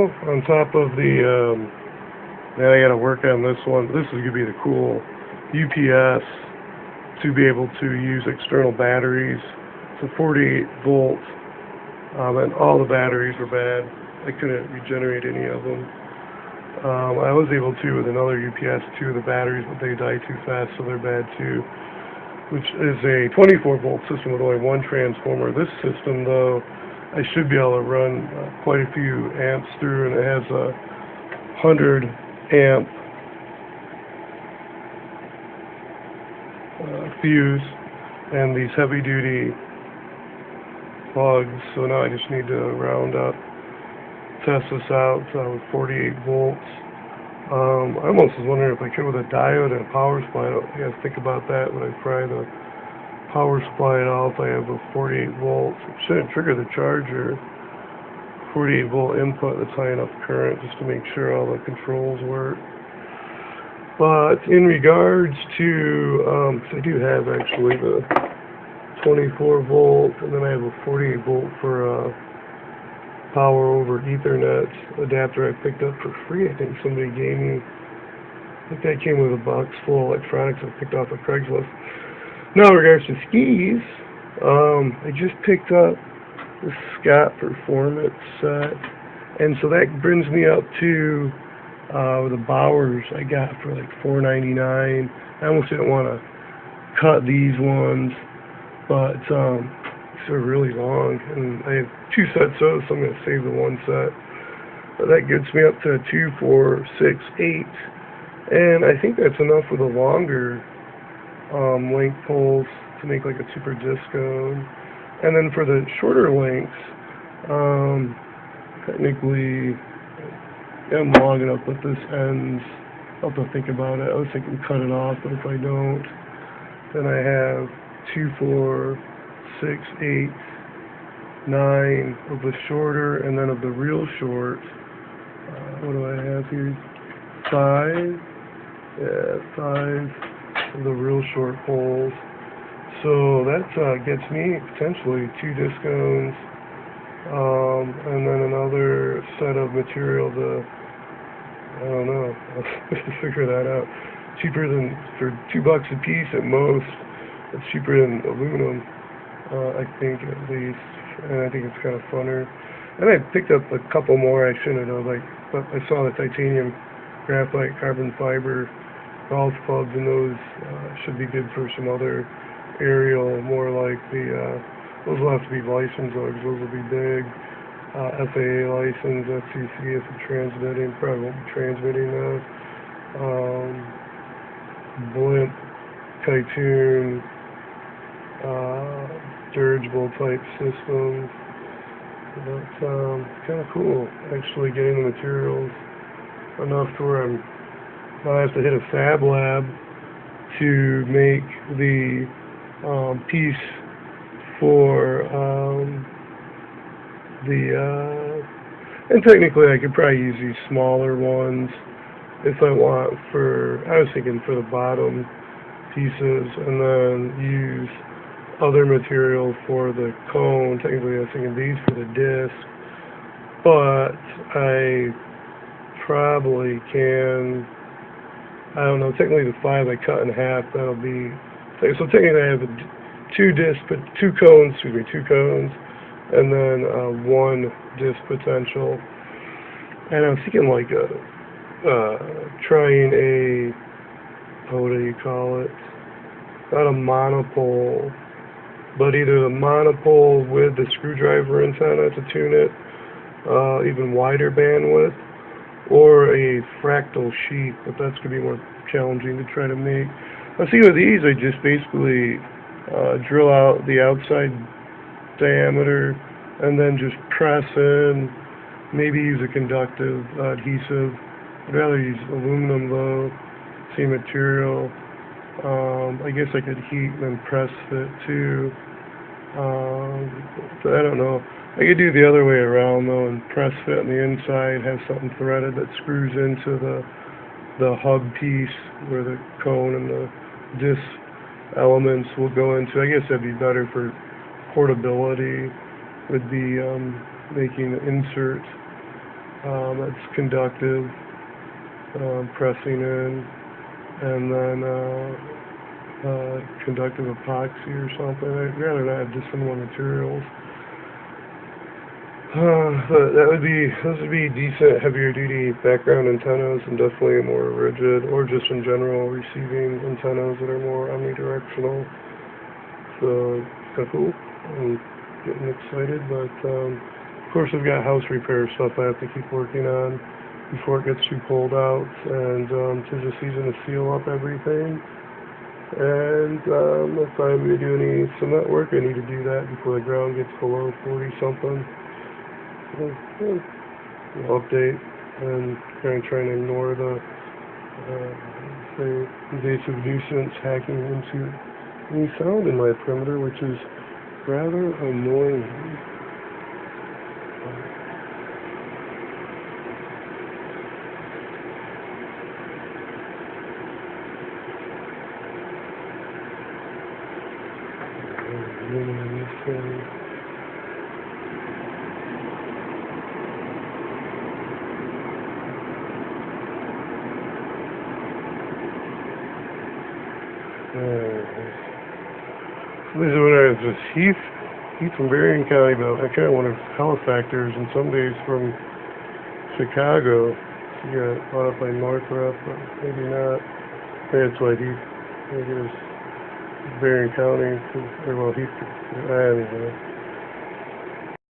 now, on top of the, now I gotta work on this one. This is gonna be the cool UPS to be able to use external batteries. So 48 volts, and all the batteries were bad. I couldn't regenerate any of them. I was able to with another UPS, 2 of the batteries, but they die too fast, so they're bad too. Which is a 24 volt system with only one transformer. This system, though, I should be able to run quite a few amps through, and it has a 100 amp fuse and these heavy duty plugs. So now I just need to round up, test this out with 48 volts. I almost was wondering if I could with a diode and a power supply. I gotta think about that when I try the power supply at all. If I have a 48 volts, it shouldn't trigger the charger. 48 volt input that's high enough current just to make sure all the controls work. But in regards to, I do have actually the 24 volt, and then I have a 48 volt for power over Ethernet adapter I picked up for free. I think somebody gave me. I think that came with a box full of electronics I picked off of Craigslist. Now, in regards to skis, I just picked up the Scott Performance set, and so that brings me up to the Bowers I got for like $4.99. I almost didn't want to cut these ones, but they're really long, and I have 2 sets of those, so I'm going to save the one set. But that gets me up to 2, 4, 6, 8, and I think that's enough for the longer length poles to make like a Super Discone. And then for the shorter lengths, technically I'm long enough, but this ends. I'll have to think about it. I was thinking cut it off, but if I don't, then I have 2, 4, 6, 8, 9 of the shorter, and then of the real short, what do I have here? 5, yeah, 5 of the real short poles. So that gets me potentially 2 discones, and then another set of material to, I don't know, I'll have to figure that out. Cheaper than, for $2 a piece at most, it's cheaper than aluminum. I think at least, and I think it's kind of funner. And I picked up a couple more I shouldn't have, but I saw the titanium, graphite, carbon fiber golf clubs, and those should be good for some other aerial, more like the, those will have to be licensed though, because those will be big. FAA license, FCC if it's transmitting, probably won't be transmitting those. Blimp, Kytoon, dirigible type systems. That's kind of cool, actually getting the materials enough to where I have to hit a fab lab to make the piece for and technically I could probably use these smaller ones if I want for, I was thinking for the bottom pieces, and then use other material for the cone. Technically I was thinking these for the disc, but I probably can, I don't know, technically the 5 I cut in half, that'll be, so technically I have 2 cones, and then 1 disc potential. And I was thinking like trying a, what do you call it, not a monopole, but either the monopole with the screwdriver antenna to tune it, even wider bandwidth, or a fractal sheet, but that's going to be more challenging to try to make. I see with these, I just basically drill out the outside diameter and then just press in, maybe use a conductive adhesive. I'd rather use aluminum though, same material. I guess I could heat and then press fit too. But I don't know. I could do the other way around though, and press fit on the inside, have something threaded that screws into the hub piece where the cone and the disc elements will go into. I guess that'd be better for portability, would be making the insert It's conductive, pressing in, and then conductive epoxy or something. I'd rather not have dissimilar materials. But those would be decent, heavier duty background antennas, and definitely more rigid, or just in general receiving antennas that are more omnidirectional. So it's kind of cool. I'm getting excited, but of course I've got house repair stuff I have to keep working on before it gets too cold out, and tis the season to seal up everything. And if I'm going to do any cement work, I need to do that before the ground gets below 40 something. I'll update and kind of trying to ignore the invasive nuisance hacking into any sound in my perimeter, which is rather annoying. This is when I was with Heath from Berrien County, but I kind of wanted Halifaxers and some days from Chicago. She got caught up by Northrop, but maybe not. Maybe that's why Heath, maybe it was Berrien County, or well, Heath, I don't know.